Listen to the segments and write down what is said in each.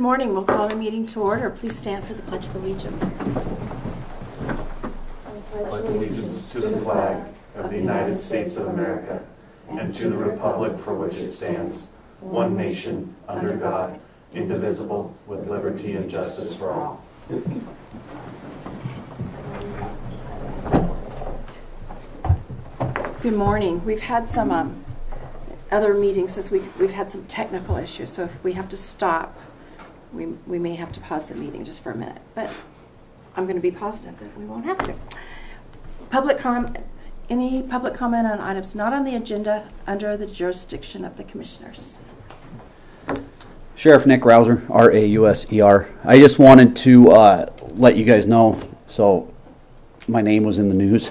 morning. We'll call the meeting to order. Please stand for the Pledge of Allegiance. I pledge allegiance to the flag of the United States of America and to the republic for which it stands, one nation, under God, indivisible, with liberty and justice for all. Good morning. We've had some other meetings this week. We've had some technical issues, so if we have to stop, we may have to pause the meeting just for a minute. But I'm going to be positive that we won't have to. Any public comment on items not on the agenda under the jurisdiction of the commissioners? Sheriff Nick Rouser, R-A-U-S-E-R. I just wanted to let you guys know, so my name was in the news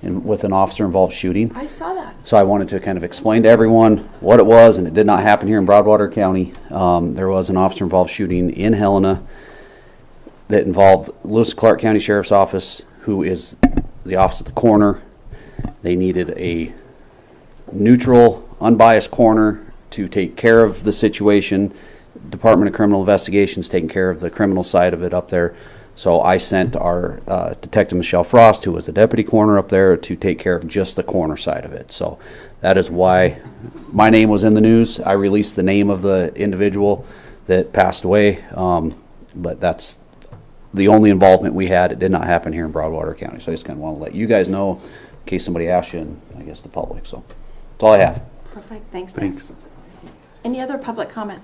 and with an officer-involved shooting. I saw that. So I wanted to kind of explain to everyone what it was, and it did not happen here in Broadwater County. There was an officer-involved shooting in Helena that involved Lewis Clark County Sheriff's Office, who is the office at the coroner. They needed a neutral, unbiased coroner to take care of the situation. Department of Criminal Investigations taking care of the criminal side of it up there. So I sent our Detective Michelle Frost, who was the deputy coroner up there, to take care of just the coroner side of it. So that is why my name was in the news. I released the name of the individual that passed away, but that's the only involvement we had. It did not happen here in Broadwater County. So I just kind of want to let you guys know in case somebody asks you, and I guess the public. So that's all I have. Perfect. Thanks. Thanks. Any other public comment?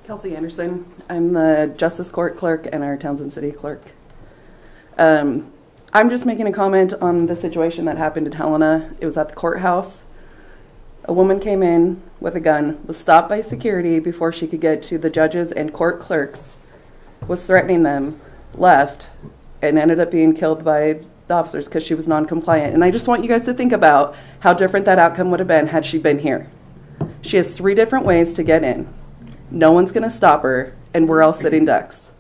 Kelsey Anderson. I'm the Justice Court Clerk and our Townsend City Clerk. I'm just making a comment on the situation that happened in Helena. It was at the courthouse. A woman came in with a gun, was stopped by security before she could get to the judges and court clerks, was threatening them, left, and ended up being killed by the officers because she was non-compliant. And I just want you guys to think about how different that outcome would have been had she been here. She has 3 different ways to get in. No one's going to stop her, and we're all sitting ducks.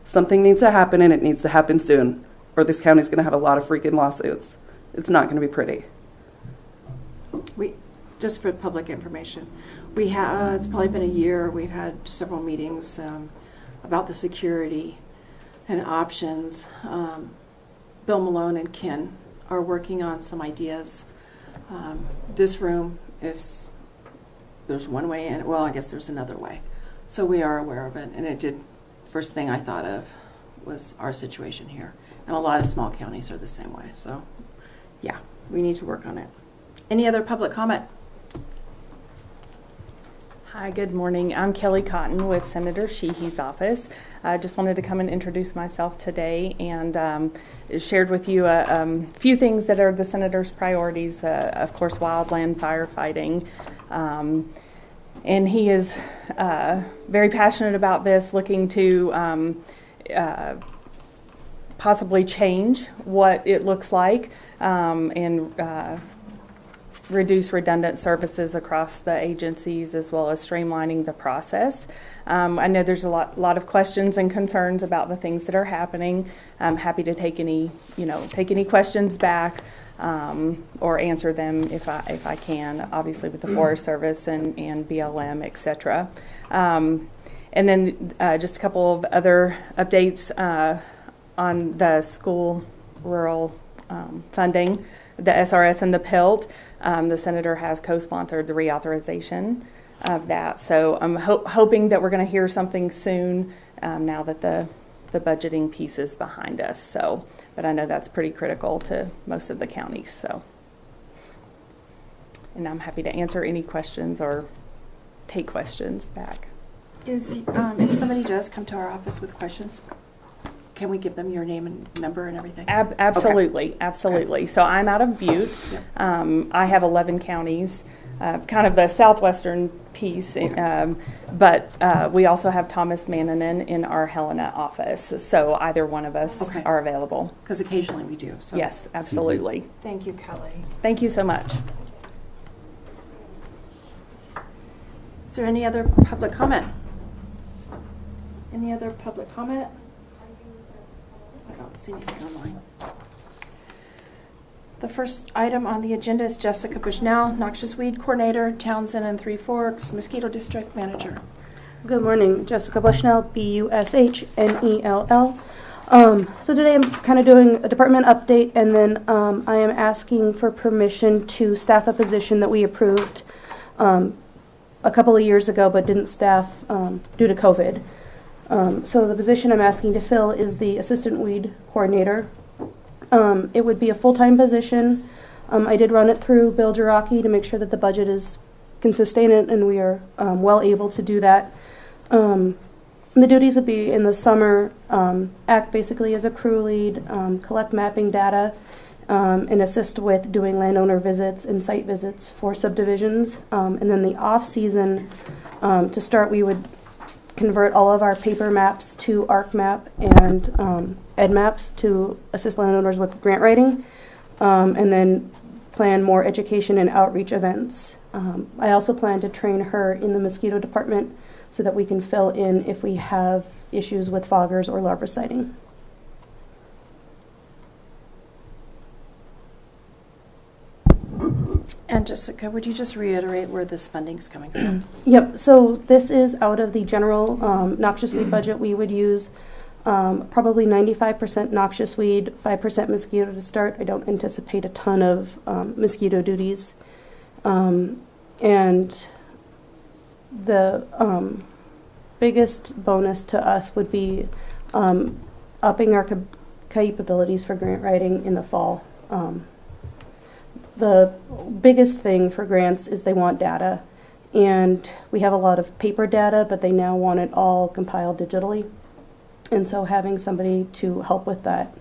Something needs to happen, and it needs to happen soon, or this county's going to have a lot of freaking lawsuits. It's not going to be pretty. Just for public information, we have, it's probably been a year, we've had several meetings about the security and options. Bill Malone and Ken are working on some ideas. This room is, there's one way in, well, I guess there's another way. So we are aware of it, and it did, first thing I thought of was our situation here. And a lot of small counties are the same way, so yeah, we need to work on it. Any other public comment? Hi, good morning. I'm Kelly Cotton with Senator Sheehy's office. I just wanted to come and introduce myself today and shared with you a few things that are the Senator's priorities, of course, wildland firefighting. And he is very passionate about this, looking to possibly change what it looks like and reduce redundant services across the agencies, as well as streamlining the process. I know there's a lot of questions and concerns about the things that are happening. I'm happy to take any questions back or answer them if I can, obviously with the Forest Service and BLM, etc. And then just a couple of other updates on the school rural funding, the SRS and the PILT. The Senator has co-sponsored the reauthorization of that. So I'm hoping that we're going to hear something soon now that the budgeting piece is behind us. So, but I know that's pretty critical to most of the counties. So, and I'm happy to answer any questions or take questions back. If somebody does come to our office with questions, can we give them your name and number and everything? Absolutely, okay. Absolutely. Okay. So I'm out of Butte. Yep. I have 11 counties, kind of the southwestern piece, okay. But we also have Thomas Mannanen in our Helena office. So either one of us okay. are available. Because occasionally we do. So. Yes, absolutely. Thank you, Kelly. Thank you so much. Is there any other public comment? Any other public comment? I don't see anything online. The first item on the agenda is Jessica Bushnell, Noxious Weed Coordinator, Townsend and Three Forks, Mosquito District Manager. Good morning, Jessica Bushnell, Bushnell. So today I'm kind of doing a department update, and then I am asking for permission to staff a position that we approved a couple of years ago but didn't staff due to COVID. So the position I'm asking to fill is the assistant weed coordinator. It would be a full-time position. I did run it through Bill Jarocki to make sure that the budget can sustain it, and we are well able to do that. The duties would be in the summer, act basically as a crew lead, collect mapping data, and assist with doing landowner visits and site visits for subdivisions. And then the off-season, to start, we would convert all of our paper maps to ArcMap and EdMaps to assist landowners with grant writing, and then plan more education and outreach events. I also plan to train her in the mosquito department so that we can fill in if we have issues with foggers or larviciding. And Jessica, would you just reiterate where this funding's coming from? Yep, so this is out of the general noxious weed budget. We would use probably 95% noxious weed, 5% mosquito to start. I don't anticipate a ton of mosquito duties. And the biggest bonus to us would be upping our capabilities for grant writing in the fall. The biggest thing for grants is they want data, and we have a lot of paper data, but they now want it all compiled digitally. And so having somebody to help with that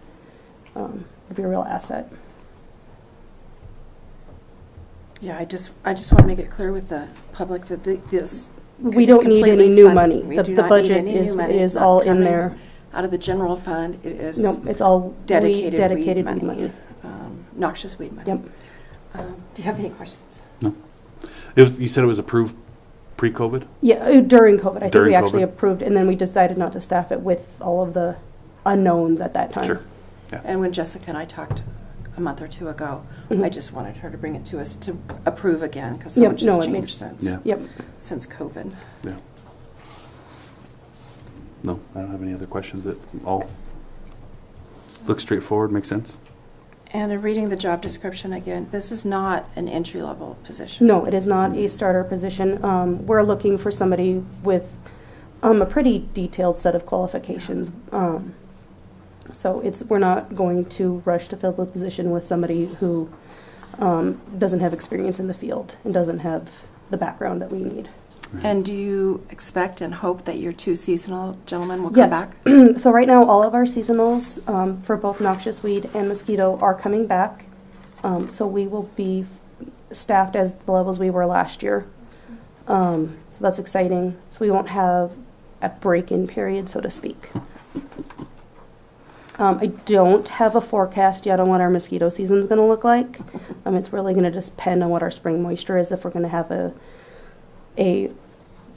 would be a real asset. Yeah, I just want to make it clear with the public that this We is don't need any completely new funded. money. We The do not need budget any new is money. It's not all in coming there. Out of the general fund, it is No, it's all dedicated weed money. noxious weed money. Yep. Do you have any questions? No. You said it was approved pre-COVID? Yeah, during COVID. I think During we actually COVID? approved, and then we decided not to staff it with all of the unknowns at that time. Sure. Yeah. And when Jessica and I talked a month or two ago, Mhm. I just wanted her to bring it to us to approve again because so much no, has it changed makes since Yeah. Yep. since COVID. Yeah. No, I don't have any other questions. It all looks straightforward, makes sense. And in reading the job description again, this is not an entry-level position. No, it is not a starter position. We're looking for somebody with a pretty detailed set of qualifications. So we're not going to rush to fill the position with somebody who doesn't have experience in the field and doesn't have the background that we need. And do you expect and hope that your two seasonal gentlemen will come Yes. back? So right now, all of our seasonals for both noxious weed and mosquito are coming back. So we will be staffed as the levels we were last year. So that's exciting. So we won't have a break-in period, so to speak. I don't have a forecast yet on what our mosquito season is going to look like. It's really going to depend on what our spring moisture is, if we're going to have a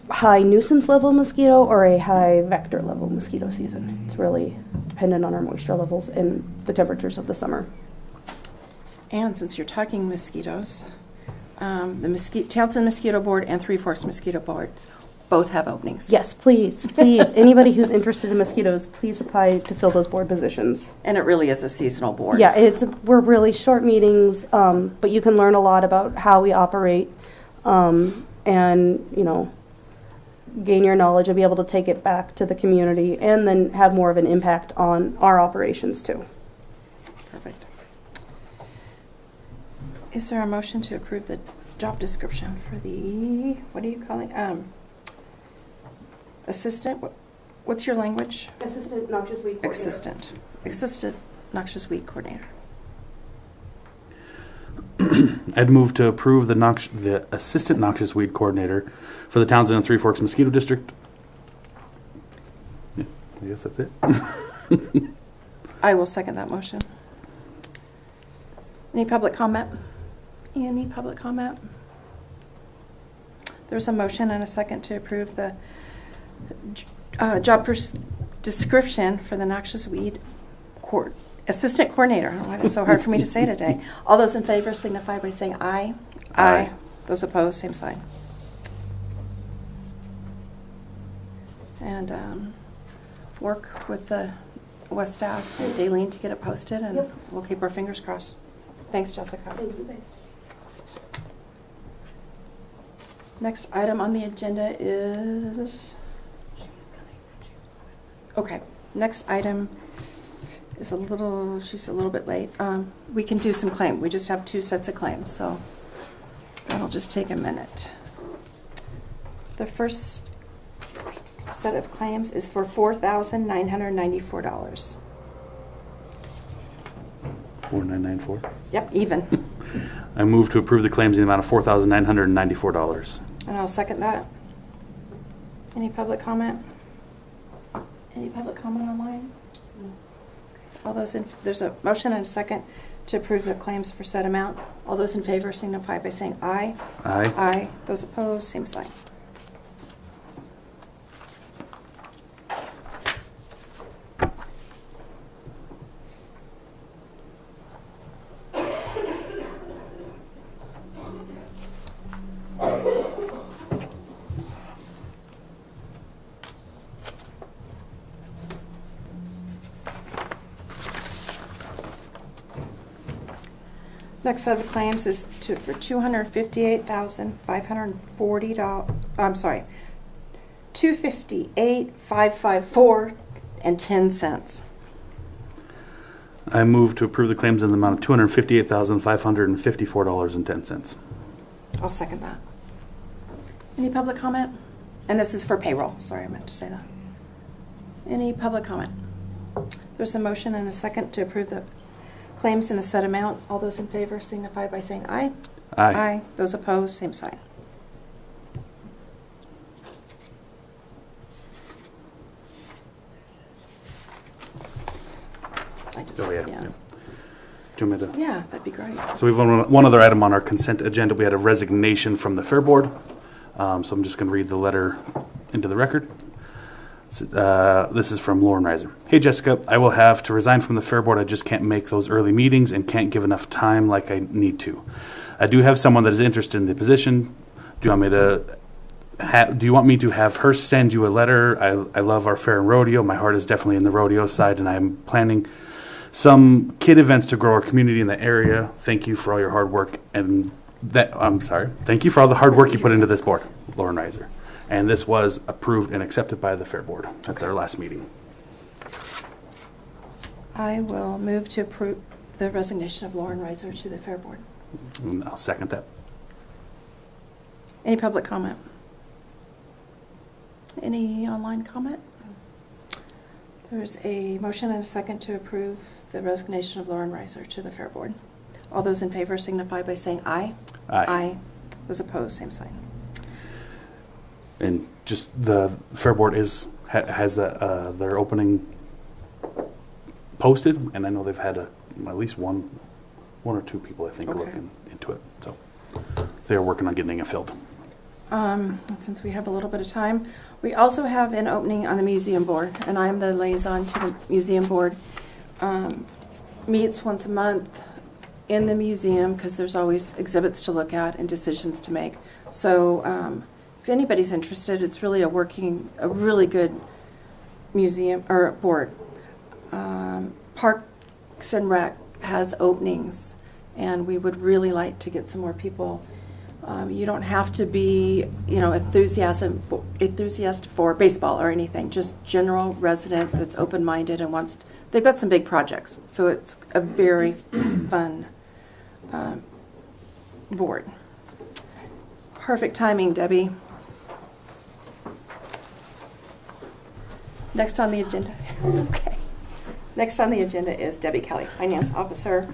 high nuisance level mosquito or a high vector level mosquito season. It's really dependent on our moisture levels and the temperatures of the summer. And since you're talking mosquitoes, the Townsend Mosquito Board and Three Forks Mosquito Board both have openings. Yes, please, please. Anybody who's interested in mosquitoes, please apply to fill those board positions. And it really is a seasonal board. Yeah, we're really short meetings, but you can learn a lot about how we operate, and gain your knowledge and be able to take it back to the community, and then have more of an impact on our operations too. Perfect. Is there a motion to approve the job description for the, what are you calling, assistant? What's your language? Assistant noxious weed coordinator. Assistant noxious weed coordinator. I'd move to approve the assistant noxious weed coordinator for the Townsend and Three Forks Mosquito District. Yeah, I guess that's it. I will second that motion. Any public comment? Any public comment? There's a motion and a second to approve the job description for the noxious weed assistant coordinator. I don't know why that's so hard for me to say today. All those in favor signify by saying aye. Aye. Those opposed, same sign. and work with the West staff and Daleen to get it posted, and Yep. we'll keep our fingers crossed. Thanks, Jessica. Thank you, guys. Next item on the agenda is, okay, next item is she's a little bit late. We can do some claim. We just have 2 sets of claims, so that'll just take a minute. The first set of claims is for $4,994. 4994. Yep, even. I move to approve the claims in the amount of $4,994. And I'll second that. Any public comment? Any public comment online? All those there's a motion and a second to approve the claims for said amount. All those in favor signify by saying aye. Aye. Aye. Those opposed, same sign. Next set of claims is for $258,540. I'm sorry, $258,554.10. I move to approve the claims in the amount of $258,554.10. I'll second that. Any public comment? And this is for payroll. Sorry, I meant to say that. Any public comment? There's a motion and a second to approve the claims in the set amount. All those in favor signify by saying aye. Aye. Those opposed, same sign. Oh, yeah. Yeah. Do you want me to? Yeah, that'd be great. So we have one other item on our consent agenda. We had a resignation from the Fair Board. So I'm just going to read the letter into the record. This is from Lauren Reiser. Hey, Jessica, I will have to resign from the Fair Board. I just can't make those early meetings and can't give enough time like I need to. I do have someone that is interested in the position. Do you want me to have her send you a letter? I love our fair and rodeo. My heart is definitely in the rodeo side, and I'm planning some kid events to grow our community in the area. Thank you for all your hard work thank you for all the hard work you put into this board, Lauren Reiser. And this was approved and accepted by the Fair Board at their last meeting. I will move to approve the resignation of Lauren Reiser to the Fair Board. And I'll second that. Any public comment? Any online comment? There's a motion and a second to approve the resignation of Lauren Reiser to the Fair Board. All those in favor signify by saying aye. Aye. Those opposed, same sign. And just the Fair Board has their opening posted, and I know they've had at least one or two people, I think, Okay. looking into it. So they're working on getting it filled. Since we have a little bit of time, we also have an opening on the museum board, and I'm the liaison to the museum board. Meets once a month in the museum because there's always exhibits to look at and decisions to make. So if anybody's interested, it's really a really good museum or board. Parks and Rec has openings, and we would really like to get some more people. You don't have to be, enthusiast for baseball or anything. Just general resident that's open-minded and wants to. They've got some big projects, so it's a very fun board. Perfect timing, Debbie. Next on the agenda, it's okay. Next on the agenda is Debbie Kelly, Finance Officer,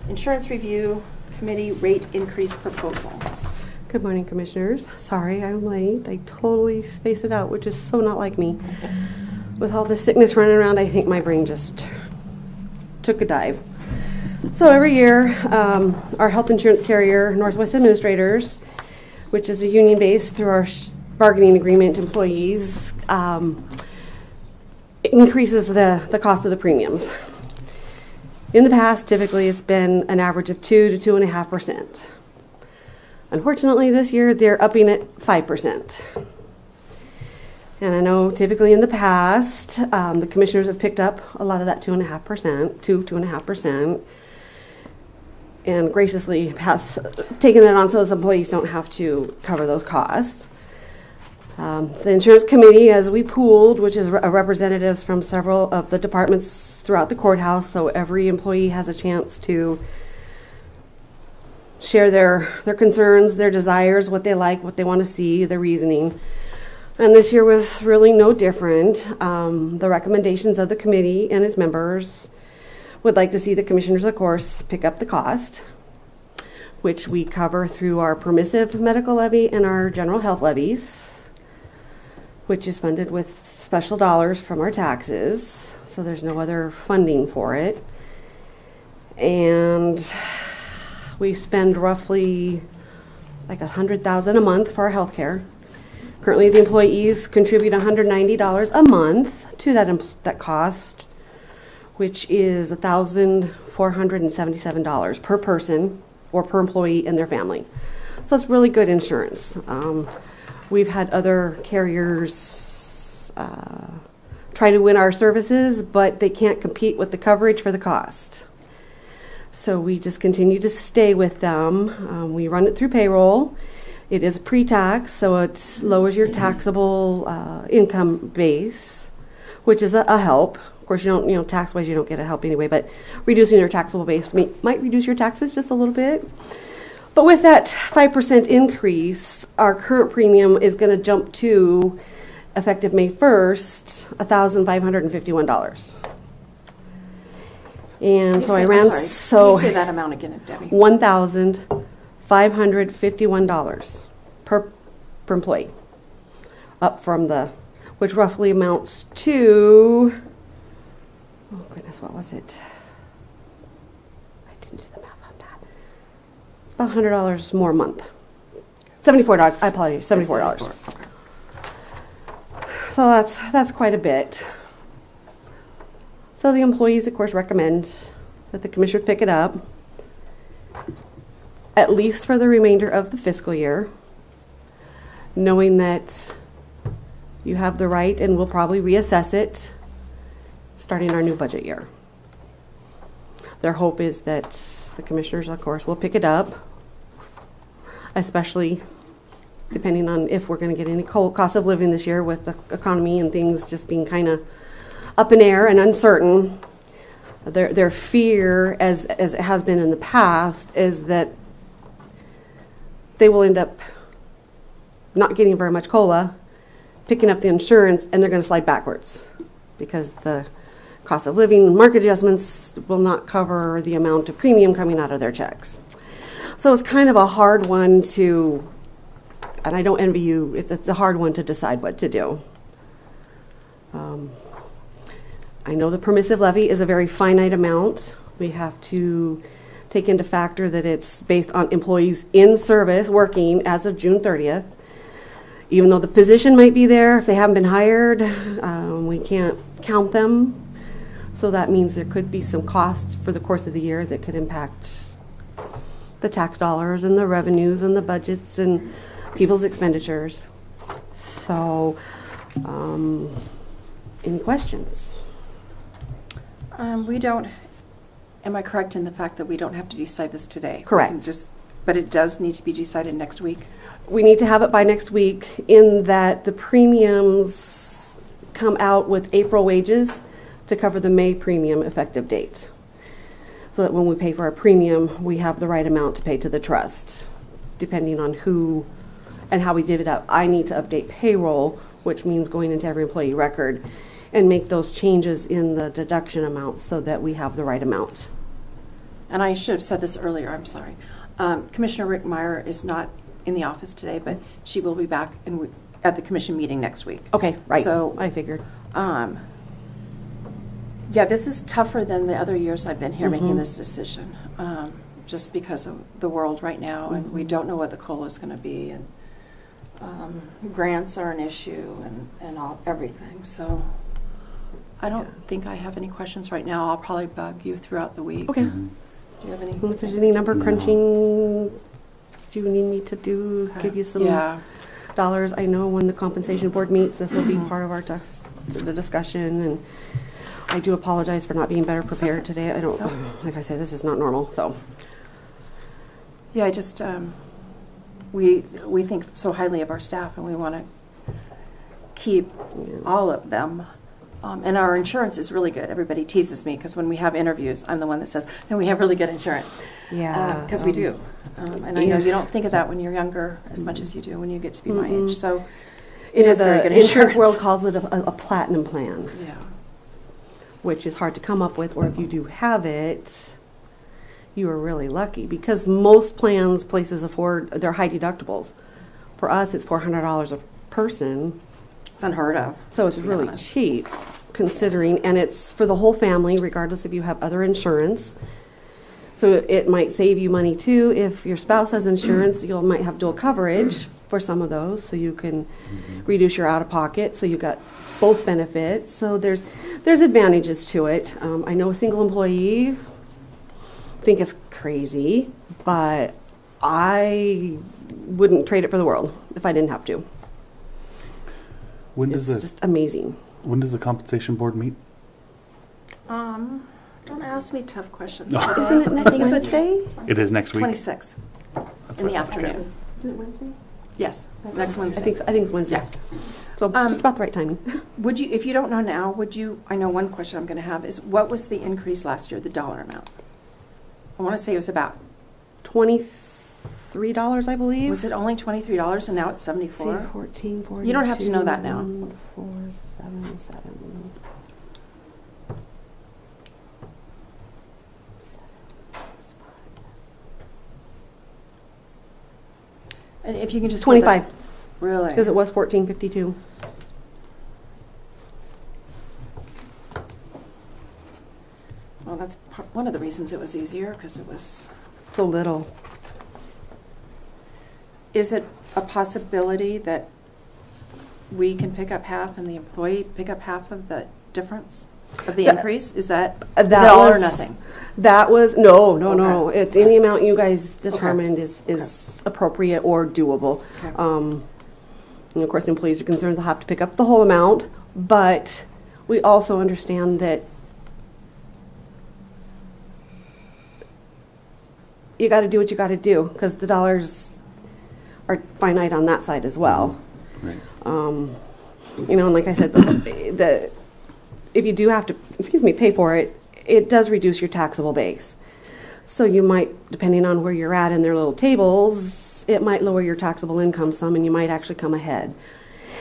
Insurance Review Committee Rate Increase Proposal. Good morning, Commissioners. Sorry I'm late. I totally spaced it out, which is so not like me. With all this sickness running around, I think my brain just took a dive. So every year, our health insurance carrier, Northwest Administrators, which is a union base through our bargaining agreement employees, increases the cost of the premiums. In the past, typically it's been an average of 2 to 2.5%. Unfortunately, this year they're upping it 5%. And I know typically in the past, the commissioners have picked up a lot of that 2.5%, and graciously has taken it on so as employees don't have to cover those costs. The insurance committee, as we pooled, which is representatives from several of the departments throughout the courthouse, so every employee has a chance to share their concerns, their desires, what they like, what they want to see, the reasoning. And this year was really no different. The recommendations of the committee and its members would like to see the commissioners, of course, pick up the cost, which we cover through our permissive medical levy and our general health levies, which is funded with special dollars from our taxes. So there's no other funding for it. And we spend roughly like $100,000 a month for our health care. Currently, the employees contribute $190 a month to that cost, which is $1,477 per person or per employee and their family. So it's really good insurance. We've had other carriers try to win our services, but they can't compete with the coverage for the cost. So we just continue to stay with them. We run it through payroll. It is pre-tax, so it lowers your taxable income base, which is a help. Of course, you don't, tax-wise, you don't get a help anyway, but reducing your taxable base might reduce your taxes just a little bit. But with that 5% increase, our current premium is going to jump to, effective May 1st, $1,551. And so I ran, Can you say that amount again, Debbie? $1,551 per employee, up from which roughly amounts to, oh goodness, what was it? I didn't do the math on that. It's about $100 more a month. $74, I apologize, $74. Okay. So that's quite a bit. So the employees, of course, recommend that the commissioner pick it up, at least for the remainder of the fiscal year, knowing that you have the right and we'll probably reassess it starting our new budget year. Their hope is that the commissioners, of course, will pick it up, especially depending on if we're going to get any cost of living this year with the economy and things just being kind of up in air and uncertain. Their fear, as it has been in the past, is that they will end up not getting very much COLA, picking up the insurance, and they're going to slide backwards because the cost of living market adjustments will not cover the amount of premium coming out of their checks. So it's kind of a hard one to, and I don't envy you, it's a hard one to decide what to do. I know the permissive levy is a very finite amount. We have to take into factor that it's based on employees in service working as of June 30th. Even though the position might be there, if they haven't been hired, we can't count them. So that means there could be some costs for the course of the year that could impact the tax dollars and the revenues and the budgets and people's expenditures. So, any questions? We don't, am I correct in the fact that we don't have to decide this today? Correct. We can but it does need to be decided next week? We need to have it by next week, in that the premiums come out with April wages to cover the May premium effective date. So that when we pay for our premium, we have the right amount to pay to the trust, depending on who and how we divvy it up. I need to update payroll, which means going into every employee record and make those changes in the deduction amount so that we have the right amount. And I should have said this earlier, I'm sorry. Commissioner Rick Meyer is not in the office today, but she will be back at the commission meeting next week. Okay, right. So I figured. Yeah, this is tougher than the other years I've been here making this decision, just because of the world right now, and we don't know what the COLA is going to be, and grants are an issue, and everything. So I don't think I have any questions right now. I'll probably bug you throughout the week. Okay. Do you have any? If there's any number crunching, do you need me to give you some dollars. I know when the compensation board meets, this will be part of our the discussion, and I do apologize for not being better prepared today. I don't, like I said, this is not normal, so. Yeah, I just, we think so highly of our staff, and we want to keep all of them. And our insurance is really good. Everybody teases me because when we have interviews, I'm the one that says, no, we have really good insurance. Yeah. Because we do. And I know you don't think of that when you're younger as much as you do when you get to be my age. So it is very good The insurance insurance. world calls it a platinum plan, Yeah. which is hard to come up with, or if you do have it, you are really lucky, because most plans places afford, they're high deductibles. For us, it's $400 a person, It's unheard of. so it's to be really honest. cheap considering, and it's for the whole family, regardless if you have other insurance. So it might save you money too. If your spouse has insurance, you might have dual coverage for some of those, so you can reduce your out-of-pocket, so you've got both benefits. So there's advantages to it. I know a single employee think it's crazy, but I wouldn't trade it for the world if I didn't have to. When It's just amazing. when does the compensation board meet? Don't ask me tough questions. No. okay? Isn't it I next think it's Wednesday? It is next week. 26th in the afternoon. Is it Wednesday? Yes, next Wednesday. I think it's Wednesday. So just about the right timing. Would you, if you don't know now, would you, I know one question I'm going to have is, what was the increase last year, the dollar amount? I want to say it was about, $23, I believe. was it only $23 and now it's 74? See, 14, 42, You don't have to know that now. 477. And if you can just. put that- 25, Really? because it was 14.52. Well, that's one of the reasons it was easier, because it was. So little. Is it a possibility that we can pick up half and the employee pick up half of the difference of the increase? Is that is it all or nothing? That was, no. Okay. It's any amount you guys determined is appropriate or doable. Okay. And of course, employees are concerned they'll have to pick up the whole amount, but we also understand that you got to do what you got to do, because the dollars are finite on that side as well. Right. And like I said, if you do have to, pay for it, it does reduce your taxable base. So you might, depending on where you're at in their little tables, it might lower your taxable income some, and you might actually come ahead.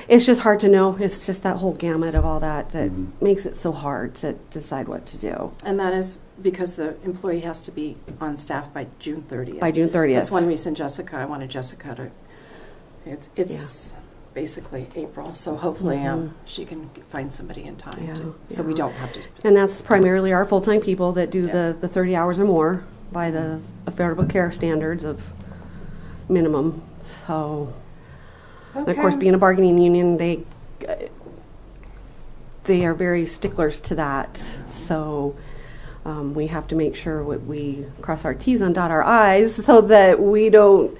It's just hard to know. It's just that whole gamut of all that makes it so hard to decide what to do. And that is because the employee has to be on staff by June 30th. By June 30th. That's one reason I wanted Jessica to, it's basically April, so hopefully she can find somebody in time, so we don't have to. And that's primarily our full-time people that do Yeah. the 30 hours or more by the Affordable Care Standards of minimum. So, and of course, being a bargaining union, they are very sticklers to that. So we have to make sure we cross our T's and dot our I's so that we don't,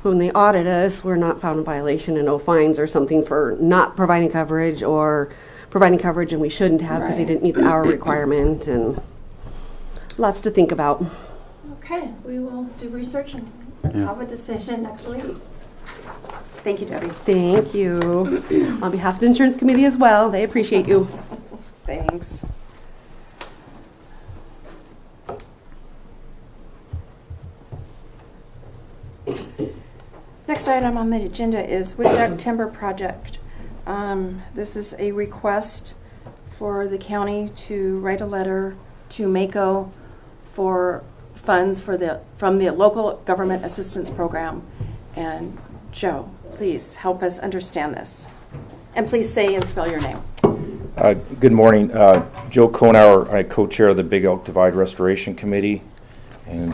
when they audit us, we're not found in violation and no fines or something for not providing coverage, or providing coverage and we shouldn't have because they Right. didn't meet the hour requirement, and lots to think about. Okay, we will do research and Yeah. have a decision next week. Thank you, Debbie. Thank you. On behalf of the insurance committee as well, they appreciate you. Thanks. Next item on the agenda is Wood Duck Timber Project. This is a request for the county to write a letter to MACO for funds from the Local Government Assistance Program. And Joe, please help us understand this. And please say and spell your name. Good morning. Joe Konauer, I co-chair of the Big Elk Divide Restoration Committee, and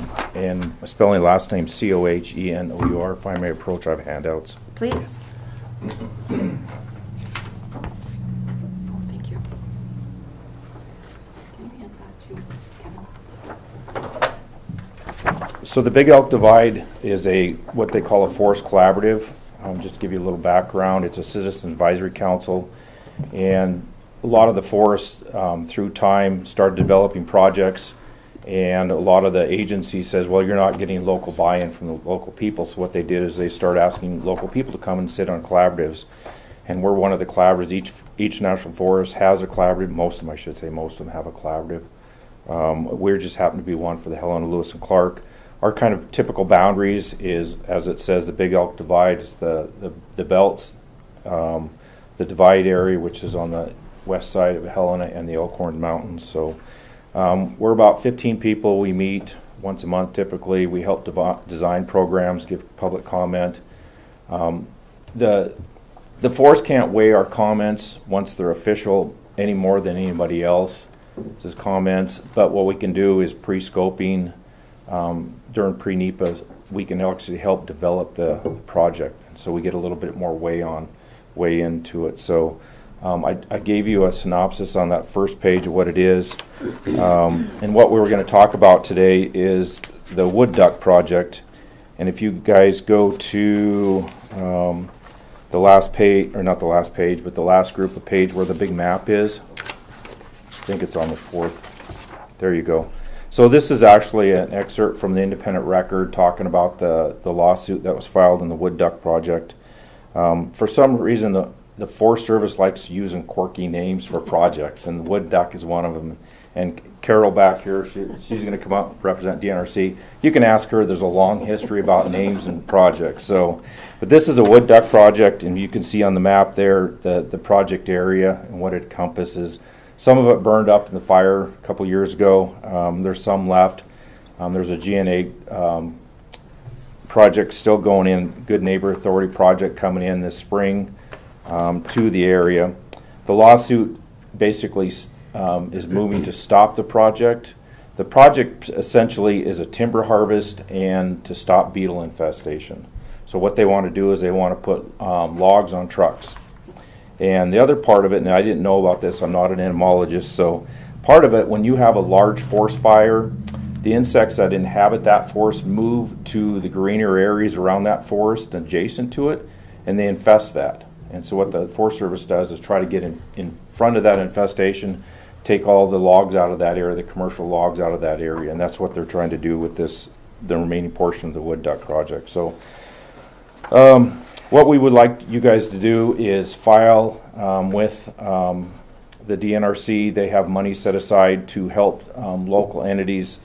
spelling last name Cohenour. If I may approach, I have handouts. Please. Thank you. Can you hand that to Kevin? So the Big Elk Divide is what they call a forest collaborative. just to give you a little background, it's a citizen advisory council, and a lot of the forests through time started developing projects, and a lot of the agency says, well, you're not getting local buy-in from the local people. So what they did is they started asking local people to come and sit on collaboratives, and we're one of the collaboratives. Each national forest has a collaborative. Most of them, I should say, most of them have a collaborative. We just happen to be one for the Helena, Lewis, and Clark. Our kind of typical boundaries is, as it says, the Big Elk Divide is the belts, the Divide area, which is on the west side of Helena, and the Elkhorn Mountains. So we're about 15 people. We meet once a month typically. We help design programs, give public comment. The forest can't weigh our comments once they're official any more than anybody else. Just comments, but what we can do is pre-scoping. During pre-NEPA, we can actually help develop the project, so we get a little bit more weigh into it. So I gave you a synopsis on that first page of what it is, and what we were going to talk about today is the wood duck project. And if you guys go to the last page, or not the last page, but the last group of page where the big map is, I think it's on the fourth. There you go. So this is actually an excerpt from the Independent Record talking about the lawsuit that was filed in the wood duck project. For some reason, the Forest Service likes using quirky names for projects, and wood duck is one of them. And Carol back here, she's going to come up and represent DNRC. You can ask her. There's a long history about names and projects. So, but this is a wood duck project, and you can see on the map there the project area and what it encompasses. Some of it burned up in the fire a couple years ago. There's some left. There's a GNA project still going in, Good Neighbor Authority project coming in this spring to the area. The lawsuit basically is moving to stop the project. The project essentially is a timber harvest and to stop beetle infestation. So what they want to do is they want to put logs on trucks. And the other part of it, and I didn't know about this, I'm not an entomologist, so part of it, when you have a large forest fire, the insects that inhabit that forest move to the greener areas around that forest adjacent to it, and they infest that. And so what the Forest Service does is try to get in front of that infestation, take all the logs out of that area, the commercial logs out of that area, and that's what they're trying to do with the remaining portion of the wood duck project. So what we would like you guys to do is file with the DNRC. They have money set aside to help local entities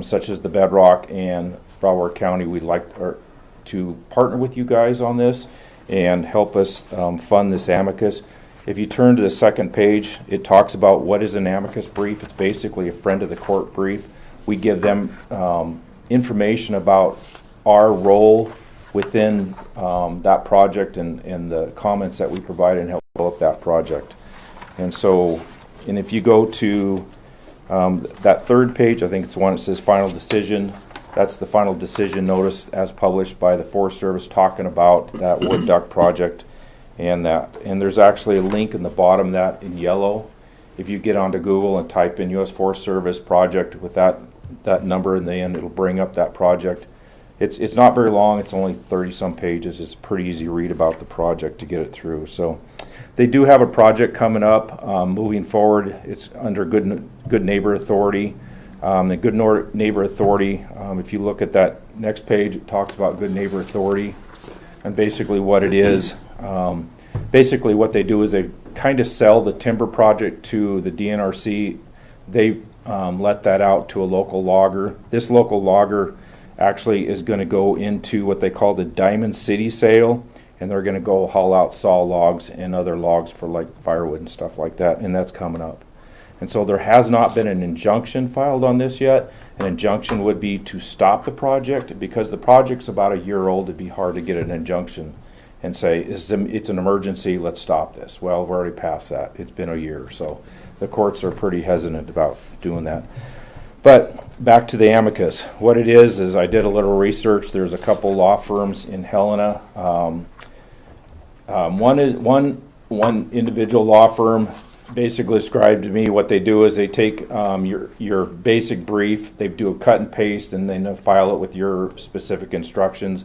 such as the Bedrock and Broward County. We'd like to partner with you guys on this and help us fund this amicus. If you turn to the second page, it talks about what is an amicus brief. It's basically a friend of the court brief. We give them information about our role within that project and the comments that we provide and help develop that project. And so, and if you go to that third page, I think it's the one that says final decision. That's the final decision notice as published by the Forest Service talking about that wood duck project and that. And there's actually a link in the bottom of that in yellow. If you get onto Google and type in U.S. Forest Service project with that number in the end, it'll bring up that project. It's not very long. It's only 30-some pages. It's pretty easy to read about the project to get it through. So they do have a project coming up moving forward. It's under Good Neighbor Authority. The Good Neighbor Authority, if you look at that next page, it talks about Good Neighbor Authority. And basically what it is, basically what they do is they kind of sell the timber project to the DNRC. They let that out to a local logger. This local logger actually is going to go into what they call the Diamond City sale, and they're going to go haul out saw logs and other logs for like firewood and stuff like that, and that's coming up. And so there has not been an injunction filed on this yet. An injunction would be to stop the project. Because the project's about a year old, it'd be hard to get an injunction and say, it's an emergency, let's stop this. Well, we're already past that. It's been a year, so the courts are pretty hesitant about doing that. But back to the amicus. What it is I did a little research. There's a couple law firms in Helena. One individual law firm basically described to me what they do is they take your basic brief, they do a cut and paste, and then file it with your specific instructions.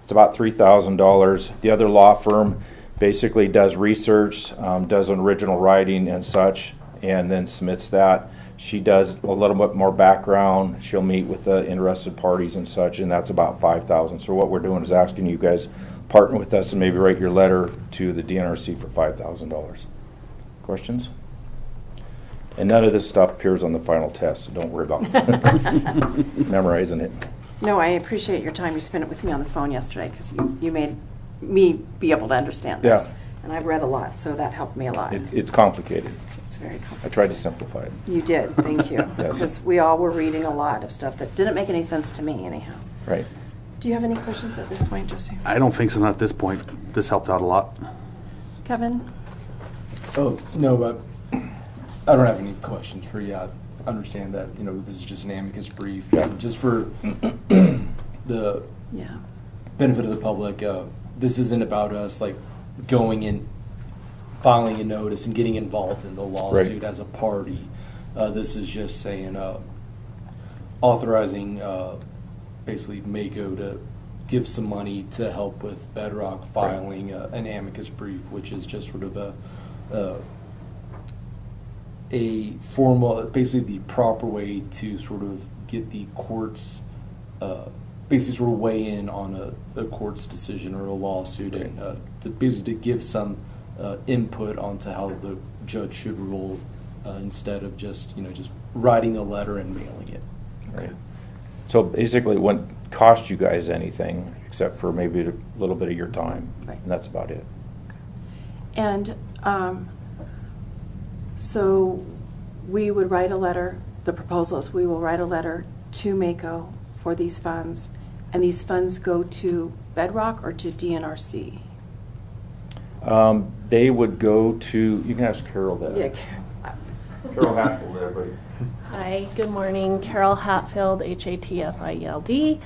It's about $3,000. The other law firm basically does research, does an original writing and such, and then submits that. She does a little bit more background. She'll meet with the interested parties and such, and that's about $5,000. So what we're doing is asking you guys partner with us and maybe write your letter to the DNRC for $5,000. Questions? And none of this stuff appears on the final test, so don't worry about memorizing it. No, I appreciate your time you spent it with me on the phone yesterday, because you made me be able to understand this. Yeah. And I've read a lot, so that helped me a lot. It's complicated. It's very I complicated. tried to simplify it. You did, thank you. Yes. Because we all were reading a lot of stuff that didn't make any sense to me anyhow. Right. Do you have any questions at this point, Josie? I don't think so, not at this point. This helped out a lot. Kevin? Oh, no, but I don't have any questions for you. I understand that, you know, this is just an amicus brief. Yeah. Just for the Yeah. benefit of the public, this isn't about us, like, going in, filing a notice and getting involved in the lawsuit as a party. This is just saying, authorizing, basically Mako to give some money to help with Bedrock filing an amicus brief, which is just sort of a formal, basically the proper way to sort of get the courts, basically sort of weigh in on a court's decision or a lawsuit, and to basically give some input onto how the judge should rule, instead of just writing a letter and mailing it. Right. So basically, it wouldn't cost you guys anything except for maybe a little bit of your time, Right. and that's about it. And so we would write a letter, the proposal is we will write a letter to Mako for these funds, and these funds go to Bedrock or to DNRC? They would go to. You can ask Carol that. Yeah. Carol Hatfield, everybody. Hi, good morning. Carol Hatfield, Hatfield.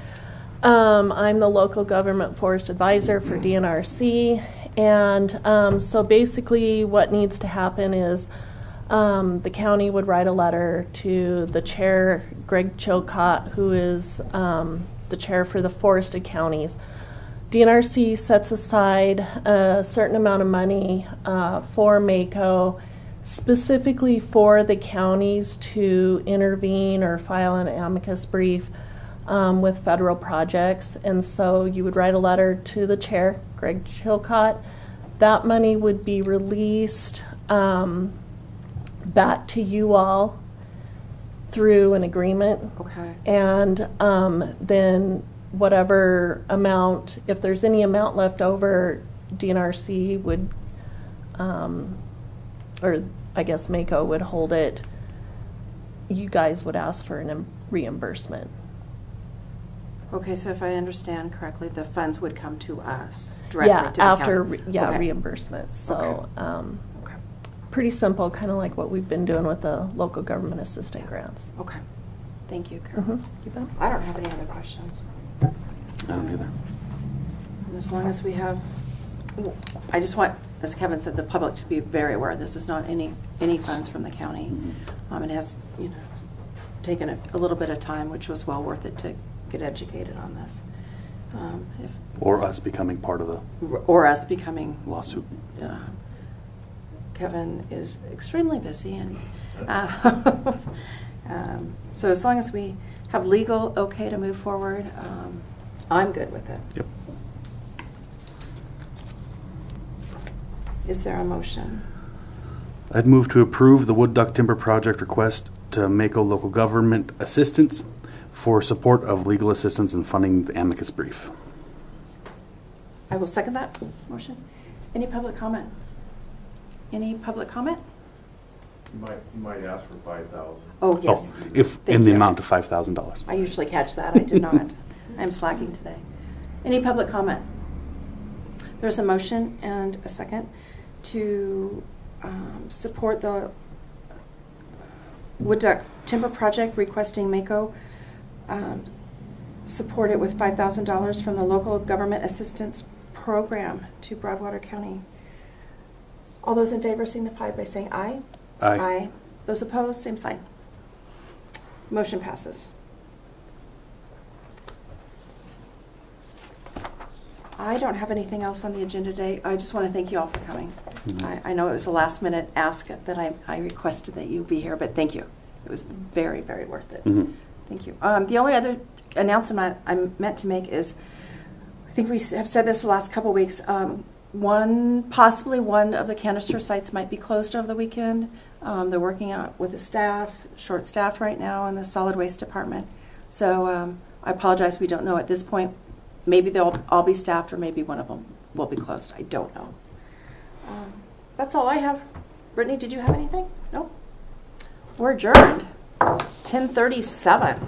I'm the local government forest advisor for DNRC. And so basically what needs to happen is the county would write a letter to the chair, Greg Chilcott, who is the chair for the forested counties. DNRC sets aside a certain amount of money for Mako, specifically for the counties to intervene or file an amicus brief with federal projects. And so you would write a letter to the chair, Greg Chilcott. That money would be released back to you all through an agreement. Okay. And then whatever amount, if there's any amount left over, DNRC would, or I guess Mako would hold it. You guys would ask for a reimbursement. Okay, so if I understand correctly, the funds would come to us directly Yeah, to the after county? yeah, Okay. reimbursement. So Okay. pretty simple, kind of like what we've been doing with the local government assistant grants. Okay. Thank you, Carol. Mhm, you bet. I don't have any other questions. I don't either. And as long as we have, I just want, as Kevin said, the public to be very aware, this is not any funds from the county. It has, taken a little bit of time, which was well worth it to get educated on this. Or us becoming part of the Or us becoming, lawsuit. Kevin is extremely busy, and so as long as we have legal okay to move forward, I'm good with it. Yep. Is there a motion? I'd move to approve the wood duck timber project request to Mako local government assistance for support of legal assistance and funding the amicus brief. I will second that motion. Any public comment? Any public comment? You might ask for 5,000. Oh, yes. If Thank in the you. amount of $5,000. I usually catch that. I did not. I'm slacking today. Any public comment? There's a motion and a second to support the wood duck timber project, requesting Mako support it with $5,000 from the local government assistance program to Broadwater County. All those in favor signify by saying aye. Aye. Those opposed, same sign. Motion passes. I don't have anything else on the agenda today. I just want to thank you all for coming. I know it was a last minute ask that I requested that you be here, but thank you. It was very, very worth it. Thank you. The only other announcement I meant to make is, I think we have said this the last couple of weeks, possibly one of the canister sites might be closed over the weekend. They're working out with the staff, short staffed right now in the solid waste department. So I apologize, we don't know at this point. Maybe they'll all be staffed or maybe one of them will be closed. I don't know. That's all I have. Brittany, did you have anything? No? We're adjourned. 10:37.